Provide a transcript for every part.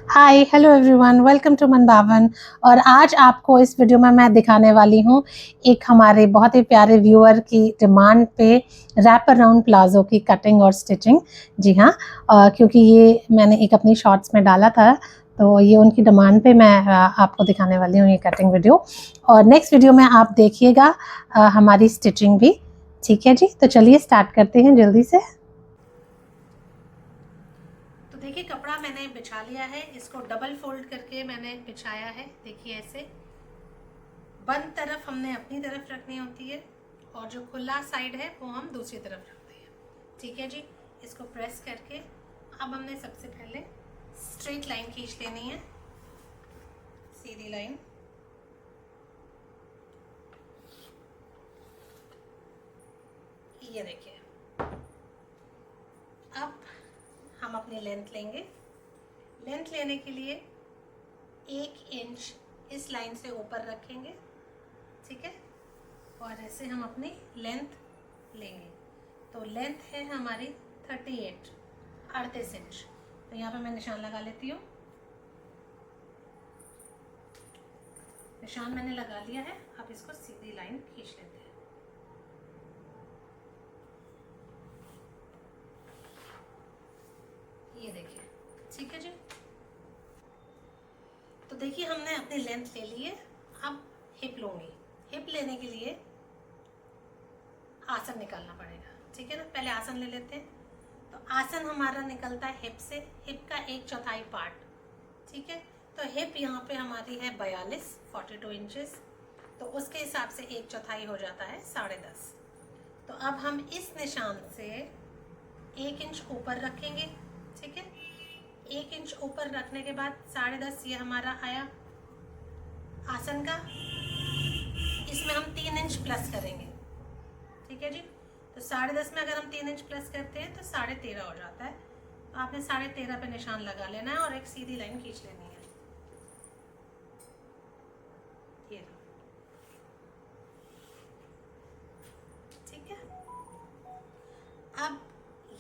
Hi hello everyone, welcome to Manbhavan. और आज आपको इस वीडियो में मैं दिखाने वाली हूँ एक हमारे बहुत ही प्यारे व्यूअर की डिमांड पे रैप अराउंड प्लाजो की कटिंग और स्टिचिंग। जी हाँ, क्योंकि ये मैंने एक अपनी शॉर्ट्स में डाला था, तो ये उनकी डिमांड पे मैं आपको दिखाने वाली हूँ ये कटिंग वीडियो। और नेक्स्ट वीडियो में आप देखिएगा हमारी स्टिचिंग भी। ठीक है जी, तो चलिए स्टार्ट करते हैं जल्दी से। तो देखिए, कपड़ा मैंने बिछा लिया है, इसको डबल फोल्ड करके मैंने बिछाया है। देखिए ऐसे बंद तरफ हमने अपनी तरफ रखनी होती है और जो खुला साइड है वो हम दूसरी तरफ रखते हैं। ठीक है जी, इसको प्रेस करके अब हमने सबसे पहले स्ट्रेट लाइन खींच लेनी है, सीधी लाइन। ये देखिए, अब हम अपनी लेंथ लेंगे। लेंथ लेने के लिए 1 इंच इस लाइन से ऊपर रखेंगे। ठीक है, और ऐसे हम अपनी लेंथ लेंगे। तो लेंथ है हमारी 38 इंच। तो यहाँ पे मैं निशान लगा लेती हूँ। निशान मैंने लगा लिया है, अब इसको सीधी लाइन खींच लेते हैं। ये देखिए, ठीक है जी। तो देखिए, हमने अपनी लेंथ ले ली है। अब हिप लूंगी। हिप लेने के लिए आसन निकालना पड़ेगा। ठीक है ना, पहले आसन ले लेते हैं। तो आसन हमारा निकलता है हिप से, हिप का 1/4 पार्ट। ठीक है, तो हिप यहाँ पे हमारी है 42 इंचेस। तो उसके हिसाब से 1/4 हो जाता है 10.5। तो अब हम इस निशान से 1 इंच ऊपर रखेंगे। ठीक है, 1 इंच ऊपर रखने के बाद 10.5 ये हमारा आया आसन का। इसमें हम 3 इंच प्लस करेंगे। ठीक है जी, तो 10.5 में अगर हम 3 इंच प्लस करते हैं तो 13.5 हो जाता है। तो आपने 13.5 पे निशान लगा लेना है और एक सीधी लाइन खींच लेनी है। ये ठीक है, अब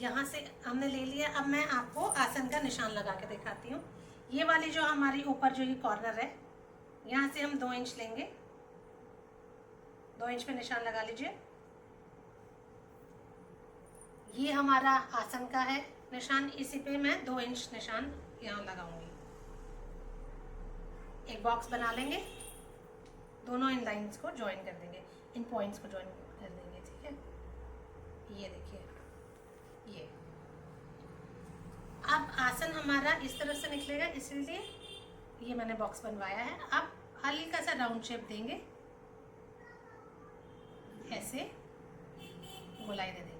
यहाँ से हमने ले लिया। अब मैं आपको आसन का निशान लगा के दिखाती हूँ। ये वाली जो हमारी ऊपर जो ये कॉर्नर है, यहाँ से हम 2 इंच लेंगे। 2 इंच पे निशान लगा लीजिए। ये हमारा आसन का है निशान, इसी पे मैं 2 इंच निशान यहाँ लगाऊंगी। एक बॉक्स बना लेंगे, दोनों इन लाइंस को ज्वाइन कर देंगे, इन पॉइंट्स को ज्वाइन कर देंगे। ठीक है, ये देखिए, ये अब आसन हमारा इस तरफ से निकलेगा, इसलिए ये मैंने बॉक्स बनवाया है। अब हल्का सा राउंड शेप देंगे, ऐसे गोलाई दे देंगे।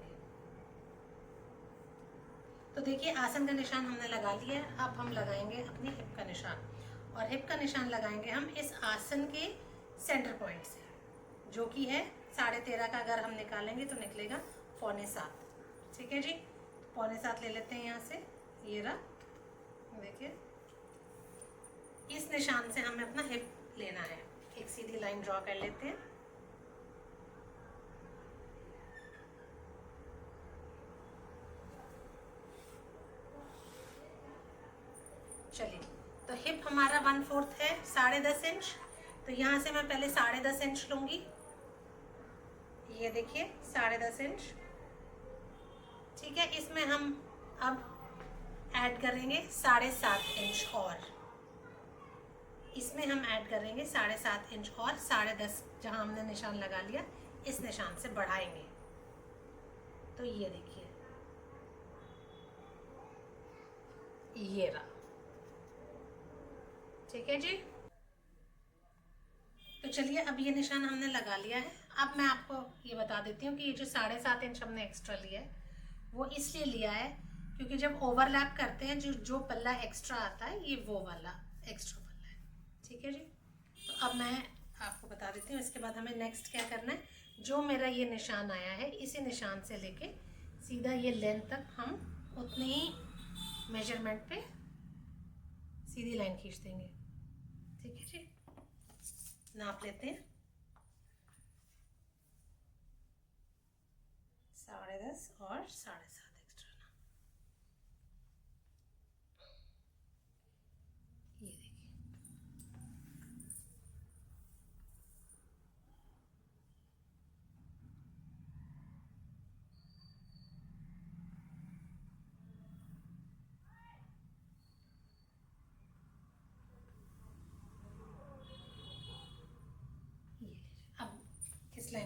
तो देखिए, आसन का निशान हमने लगा लिया है। अब हम लगाएंगे अपनी हिप का निशान, और हिप का निशान लगाएंगे हम इस आसन के सेंटर पॉइंट से, जो कि है 13.5 का। अगर हम निकालेंगे तो निकलेगा 6.25। ठीक है जी, 6.25 ले लेते हैं यहाँ से। ये रहा, देखिए, इस निशान से हमें अपना हिप लेना है। एक सीधी लाइन ड्रॉ कर लेते हैं। चलिए, तो हिप हमारा 1/4 है, 10.5 इंच। तो यहाँ से मैं पहले 10.5 इंच लूंगी। ये देखिए, 10.5 इंच। ठीक है, इसमें हम अब ऐड करेंगे 7.5 इंच, और इसमें हम ऐड करेंगे 7.5 इंच, और 10.5 जहाँ हमने निशान लगा लिया इस निशान से बढ़ाएंगे। तो ये देखिए, ये रहा। ठीक है जी, तो चलिए, अब ये निशान हमने लगा लिया है। अब मैं आपको ये बता देती हूँ कि ये जो 7.5 इंच हमने एक्स्ट्रा लिया है, वो इसलिए लिया है क्योंकि जब ओवरलैप करते हैं, जो जो पल्ला एक्स्ट्रा आता है, ये वो वाला एक्स्ट्रा पल्ला है। ठीक है जी, तो अब मैं आपको बता देती हूँ। इसके बाद हमें नेक्स्ट क्या करना है। जो मेरा ये निशान आया है, इसी निशान से लेके सीधा ये लेंथ तक हम उतनी ही मेजरमेंट पे सीधी लाइन खींच देंगे। ठीक है जी, नाप लेते हैं। 10.5 और 7.5 एक्स्ट्रा ना।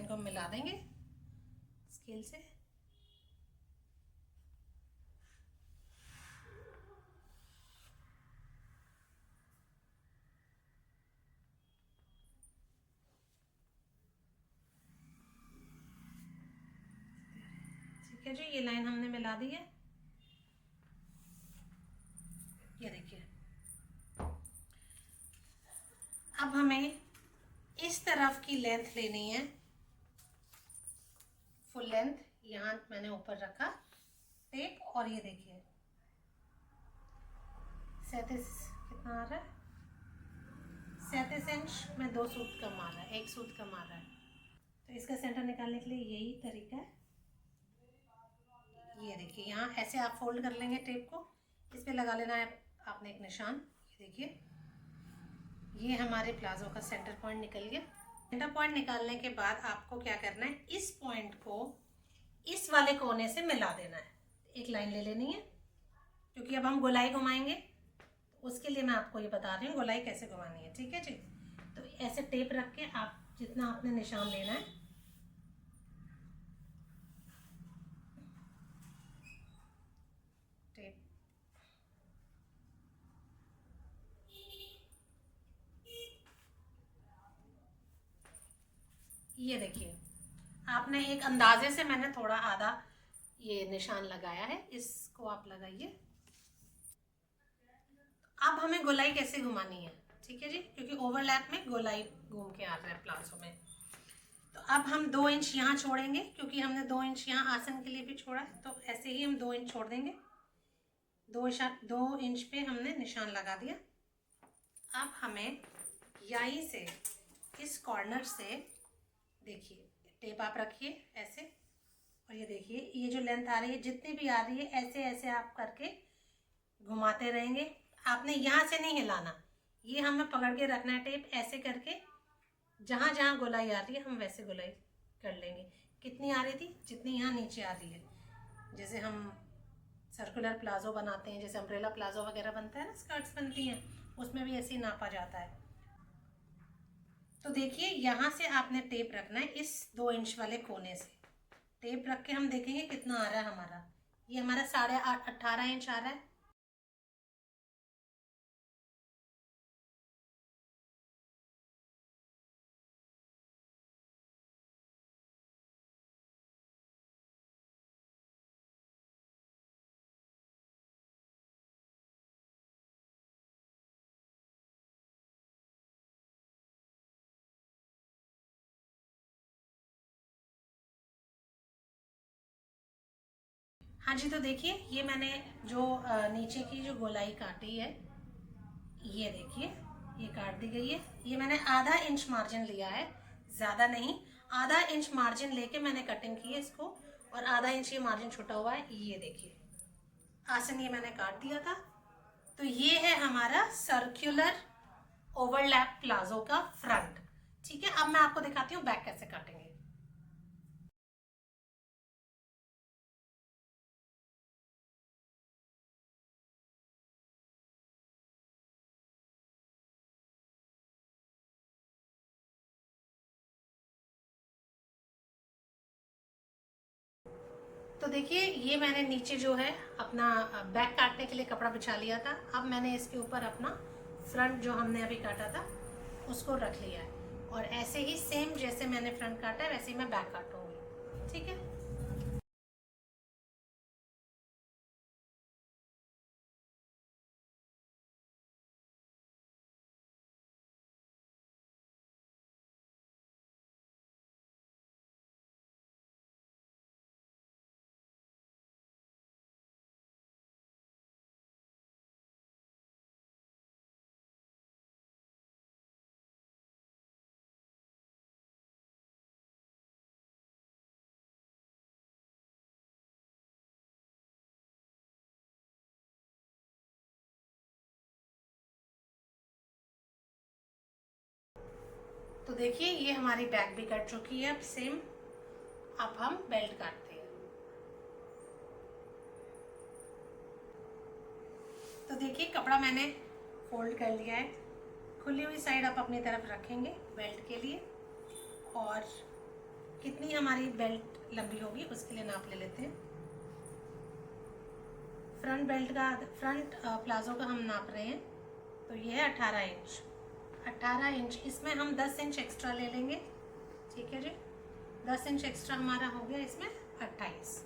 को मिला देंगे स्केल से। ठीक है जी, ये लाइन हमने मिला दी है। ये देखिए, अब हमें इस तरफ की लेंथ लेनी है, फुल लेंथ। यहाँ मैंने ऊपर रखा टेप और ये देखिए 37 कितना आ रहा है, 37 इंच में 2 सूत कम आ रहा है, 1 सूत कम आ रहा है। तो इसका सेंटर निकालने के लिए यही तरीका है। ये देखिए, यहाँ ऐसे आप फोल्ड कर लेंगे टेप को, इस पे लगा लेना है आपने एक निशान। ये देखिए, ये हमारे प्लाजो का सेंटर पॉइंट निकल गया। सेंटर पॉइंट निकालने के बाद आपको क्या करना है, इस पॉइंट को इस वाले कोने से मिला देना है। एक लाइन ले लेनी है, क्योंकि अब हम गोलाई घुमाएंगे, तो उसके लिए मैं आपको ये बता रही हूँ गोलाई कैसे घुमानी है। ठीक है जी, तो ऐसे टेप रख के आप जितना आपने निशान लेना है, टेप ये देखिए, आपने एक अंदाजे से, मैंने थोड़ा आधा ये निशान लगाया है, इसको आप लगाइए। अब हमें गोलाई कैसे घुमानी है, ठीक है जी, क्योंकि ओवरलैप में गोलाई घूम के आ रहा है प्लाजो में। तो अब हम 2 इंच यहाँ छोड़ेंगे, क्योंकि हमने 2 इंच यहाँ आसन के लिए भी छोड़ा है, तो ऐसे ही हम 2 इंच छोड़ देंगे। 2 इंच पे हमने निशान लगा दिया। अब हमें यहीं से, इस कॉर्नर से, देखिए टेप आप रखिए ऐसे, और ये देखिए ये जो लेंथ आ रही है, जितनी भी आ रही है, ऐसे ऐसे आप करके घुमाते रहेंगे। आपने यहाँ से नहीं हिलाना, ये हमें पकड़ के रखना है टेप, ऐसे करके जहाँ जहाँ गोलाई आ रही है हम वैसे गोलाई कर लेंगे। कितनी आ रही थी, जितनी यहाँ नीचे आ रही है। जैसे हम सर्कुलर प्लाजो बनाते हैं, जैसे अम्ब्रेला प्लाजो वगैरह बनता है ना, स्कर्ट्स बनती हैं, उसमें भी ऐसे ही नापा जाता है। तो देखिए, यहाँ से आपने टेप रखना है इस 2 इंच वाले कोने से। टेप रख के हम देखेंगे कितना आ रहा है हमारा। ये हमारा 18.5 इंच आ रहा है। हाँ जी, तो देखिए ये मैंने जो नीचे की जो गोलाई काटी है, ये देखिए ये काट दी गई है। ये मैंने आधा इंच मार्जिन लिया है, ज़्यादा नहीं, आधा इंच मार्जिन लेके मैंने कटिंग की है इसको, और आधा इंच ये मार्जिन छुटा हुआ है। ये देखिए आसन ये मैंने काट दिया था। तो ये है हमारा सर्कुलर ओवरलैप प्लाजो का फ्रंट। ठीक है, अब मैं आपको दिखाती हूँ बैक कैसे काटेंगे। तो देखिए, ये मैंने नीचे जो है अपना बैक काटने के लिए कपड़ा बिछा लिया था। अब मैंने इसके ऊपर अपना फ्रंट जो हमने अभी काटा था उसको रख लिया है, और ऐसे ही सेम जैसे मैंने फ्रंट काटा है वैसे ही मैं बैक काटूंगी। ठीक है, तो देखिए ये हमारी बैक भी कट चुकी है। अब सेम, अब हम बेल्ट काटते हैं। तो देखिए कपड़ा मैंने फोल्ड कर लिया है, खुली हुई साइड आप अपनी तरफ रखेंगे बेल्ट के लिए, और कितनी हमारी बेल्ट लंबी होगी उसके लिए नाप ले लेते हैं। फ्रंट प्लाजो का हम नाप रहे हैं, तो ये है 18 इंच। 18 इंच, इसमें हम 10 इंच एक्स्ट्रा ले लेंगे। ठीक है जी, 10 इंच एक्स्ट्रा हमारा हो गया, इसमें 28।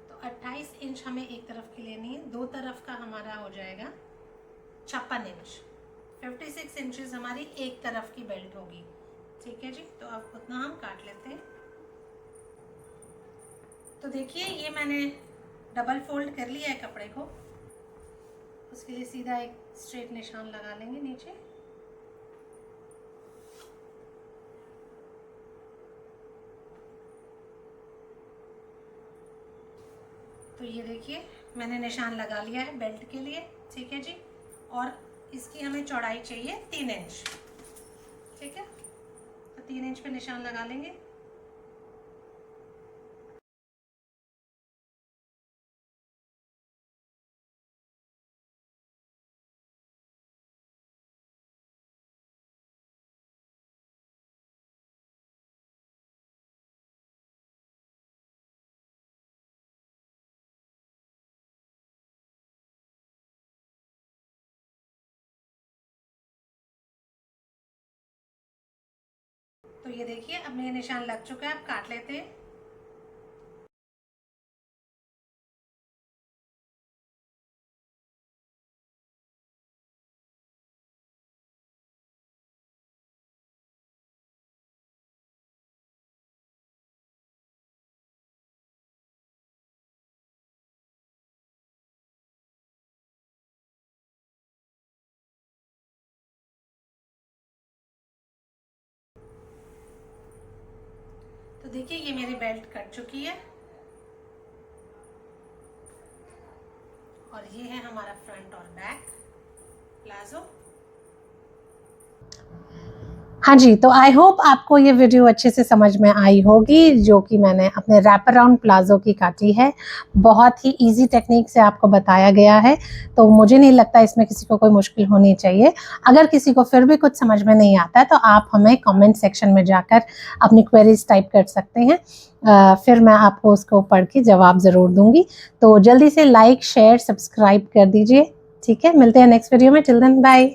तो 28 इंच हमें एक तरफ की लेनी है, दो तरफ का हमारा हो जाएगा 56 इंच। 56 इंचेस हमारी एक तरफ की बेल्ट होगी। ठीक है जी, तो अब उतना हम काट लेते हैं। तो देखिए ये मैंने डबल फोल्ड कर लिया है कपड़े को, उसके लिए सीधा एक स्ट्रेट निशान लगा लेंगे नीचे। तो ये देखिए मैंने निशान लगा लिया है बेल्ट के लिए। ठीक है जी, और इसकी हमें चौड़ाई चाहिए 3 इंच। ठीक है, तो 3 इंच पे निशान लगा लेंगे। तो ये देखिए अब मेरा निशान लग चुका है, अब काट लेते हैं। तो देखिए ये मेरी बेल्ट कट चुकी है, और ये है हमारा फ्रंट और बैक प्लाजो। हाँ जी, तो आई होप आपको ये वीडियो अच्छे से समझ में आई होगी, जो कि मैंने अपने रैप अराउंड प्लाजो की काटी है। बहुत ही इजी टेक्निक से आपको बताया गया है, तो मुझे नहीं लगता इसमें किसी को कोई मुश्किल होनी चाहिए। अगर किसी को फिर भी कुछ समझ में नहीं आता है तो आप हमें कमेंट सेक्शन में जाकर अपनी क्वेरीज टाइप कर सकते हैं, फिर मैं आपको उसको पढ़ के जवाब ज़रूर दूंगी। तो जल्दी से लाइक शेयर सब्सक्राइब कर दीजिए। ठीक है, मिलते हैं नेक्स्ट वीडियो में। Till then bye.